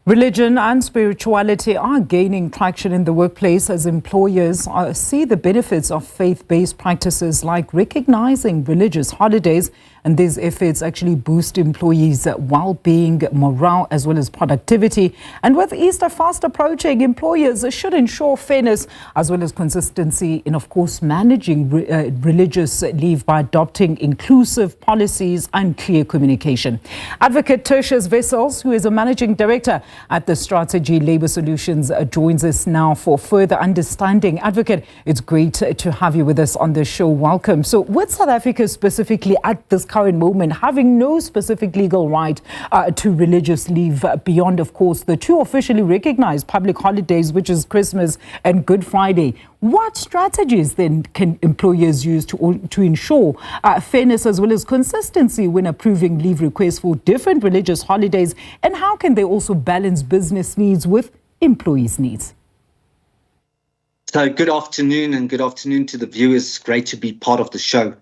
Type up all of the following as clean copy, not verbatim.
Religion and spirituality are gaining traction in the workplace as employers see the benefits of faith-based practices like recognizing religious holidays, and these efforts actually boost employees' well-being, morale as well as productivity. And with Easter fast approaching, employers should ensure fairness as well as consistency in, of course, managing religious leave by adopting inclusive policies and clear communication. Adv Tertius Wessels, who is a managing director at the Strategy Labour Solutions, joins us now for further understanding. Advocate, it's great to have you with us on the show. Welcome. So with South Africa specifically at this current moment having no specific legal right to religious leave beyond, of course, the two officially recognized public holidays, which is Christmas and Good Friday, what strategies then can employers use to ensure fairness as well as consistency when approving leave requests for different religious holidays? And how can they also balance business needs with employees' needs? So good afternoon, and good afternoon to the viewers. Great to be part of the show.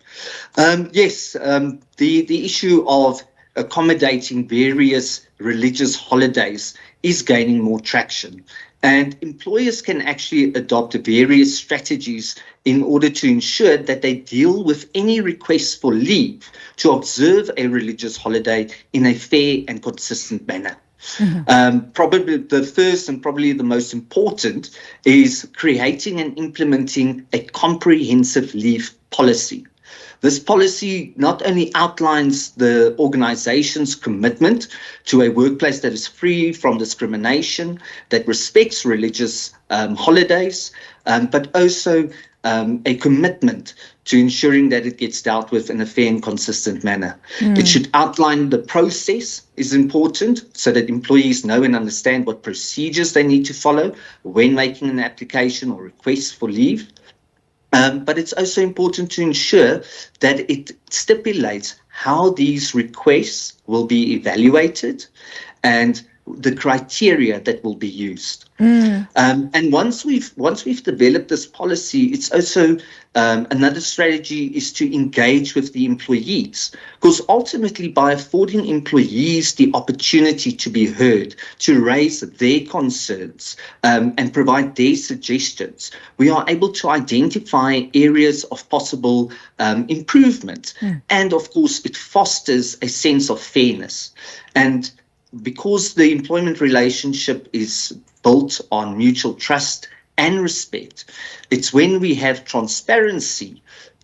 The issue of accommodating various religious holidays is gaining more traction. And employers can actually adopt various strategies in order to ensure that they deal with any requests for leave to observe a religious holiday in a fair and consistent manner. Probably the first and probably the most important is creating and implementing a comprehensive leave policy. This policy not only outlines the organization's commitment to a workplace that is free from discrimination, that respects religious holidays, but also a commitment to ensuring that it gets dealt with in a fair and consistent manner. It should outline the process is important so that employees know and understand what procedures they need to follow when making an application or request for leave. But it's also important to ensure that it stipulates how these requests will be evaluated and the criteria that will be used. And once we've developed this policy, it's also another strategy is to engage with the employees, because ultimately by affording employees the opportunity to be heard, to raise their concerns and provide their suggestions, we are able to identify areas of possible improvement. And of course, it fosters a sense of fairness. And because the employment relationship is built on mutual trust and respect, it's when we have transparency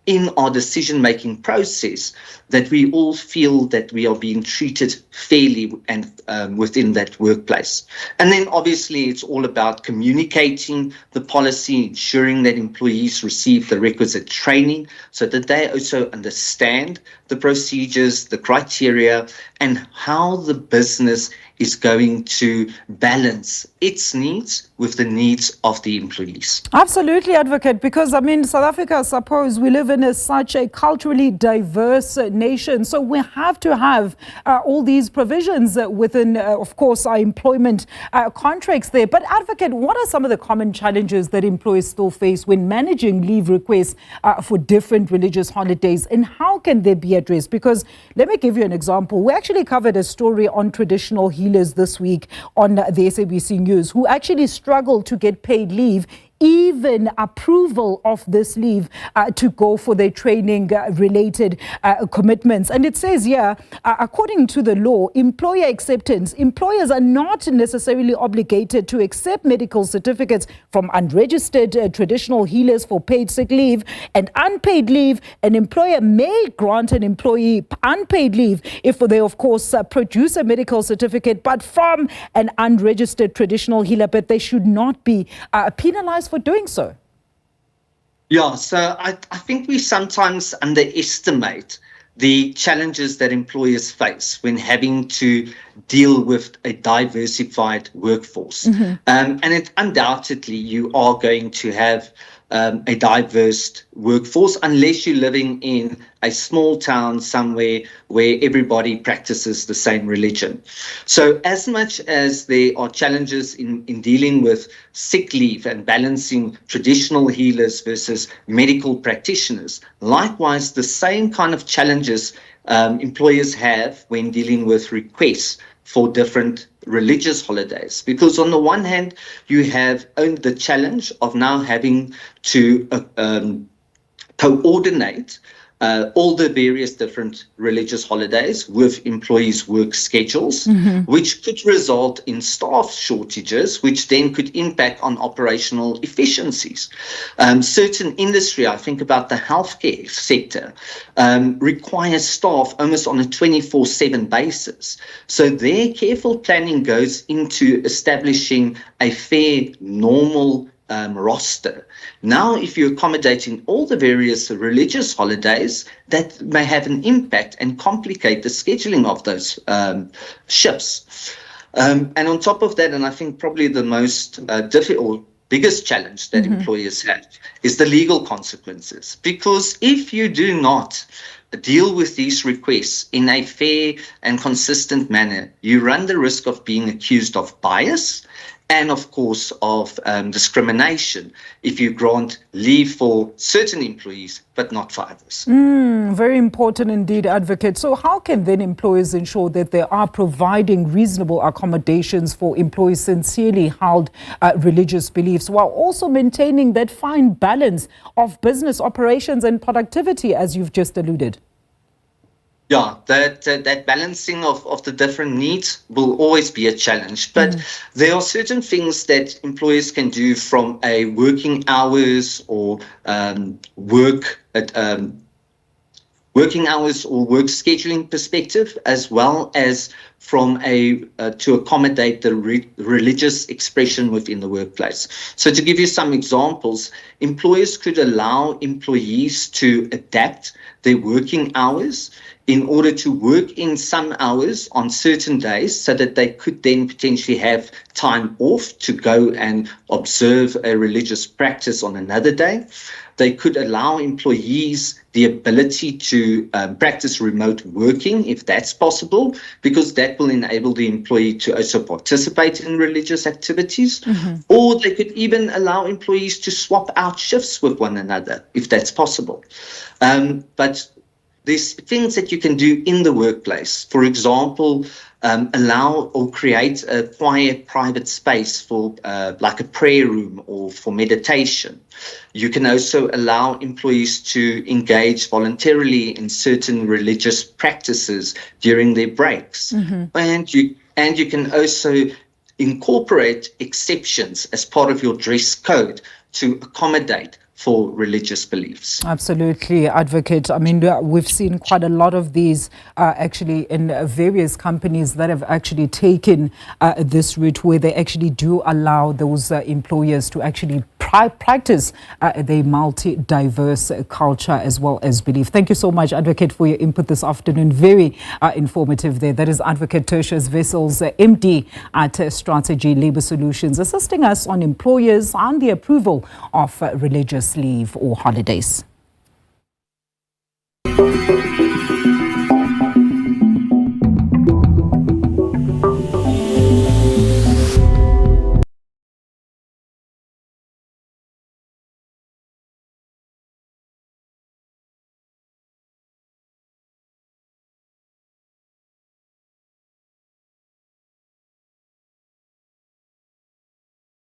in our decision-making process that we all feel that we are being treated fairly and within that workplace. And then obviously it's all about communicating the policy, ensuring that employees receive the requisite training so that they also understand the procedures, the criteria, and how the business is going to balance its needs with the needs of the employees. Absolutely, Advocate, because I mean, South Africa, I suppose we live in such a culturally diverse nation. So we have to have all these provisions within, of course, our employment contracts there. But Advocate, what are some of the common challenges that employers still face when managing leave requests for different religious holidays, and how can they be addressed? Because let me give you an example. We actually covered a story on traditional healers this week on the SABC News who actually struggled to get paid leave, even approval of this leave to go for their training related commitments. And it says here, according to the law, employer acceptance, employers are not necessarily obligated to accept medical certificates from unregistered traditional healers for paid sick leave and unpaid leave. An employer may grant an employee unpaid leave if they, of course, produce a medical certificate, but from an unregistered traditional healer, but they should not be penalized for doing so. Yeah, so I think we sometimes underestimate the challenges that employers face when having to deal with a diversified workforce. And it undoubtedly you are going to have a diverse workforce unless you're living in a small town somewhere where everybody practices the same religion. So as much as there are challenges in dealing with sick leave and balancing traditional healers versus medical practitioners, likewise the same kind of challenges employers have when dealing with requests for different religious holidays. Because on the one hand, you have the challenge of now having to coordinate all the various different religious holidays with employees' work schedules, which could result in staff shortages, which then could impact on operational efficiencies. Certain industry, I think about the healthcare sector, requires staff almost on a 24/7 basis. So their careful planning goes into establishing a fair, normal roster. Now, if you're accommodating all the various religious holidays, that may have an impact and complicate the scheduling of those shifts. And on top of that, and I think probably the most difficult, biggest challenge that employers have is the legal consequences. Because if you do not deal with these requests in a fair and consistent manner, you run the risk of being accused of bias and, of course, of discrimination if you grant leave for certain employees but not for others. Very important indeed, Advocate. So how can then employers ensure that they are providing reasonable accommodations for employees' sincerely held religious beliefs while also maintaining that fine balance of business operations and productivity, as you've just alluded? Yeah, that balancing of the different needs will always be a challenge. But there are certain things that employers can do from a working hours or working hours or work scheduling perspective, as well as from to accommodate the religious expression within the workplace. So to give you some examples, employers could allow employees to adapt their working hours in order to work in some hours on certain days so that they could then potentially have time off to go and observe a religious practice on another day. They could allow employees the ability to practice remote working, if that's possible, because that will enable the employee to also participate in religious activities. Or they could even allow employees to swap out shifts with one another, if that's possible. But there's things that you can do in the workplace. For example, allow or create a quiet private space for like a prayer room or for meditation. You can also allow employees to engage voluntarily in certain religious practices during their breaks. And you can also incorporate exceptions as part of your dress code to accommodate for religious beliefs. Absolutely, Advocate. I mean, we've seen quite a lot of these actually in various companies that have actually taken this route where they actually do allow those employers to actually practice their multi-diverse culture as well as belief. Thank you so much, Advocate, for your input this afternoon. Very informative there. That is Advocate Tertius Wessels, MD at Strategy Labour Solutions, assisting us on employers and the approval of religious leave or holidays.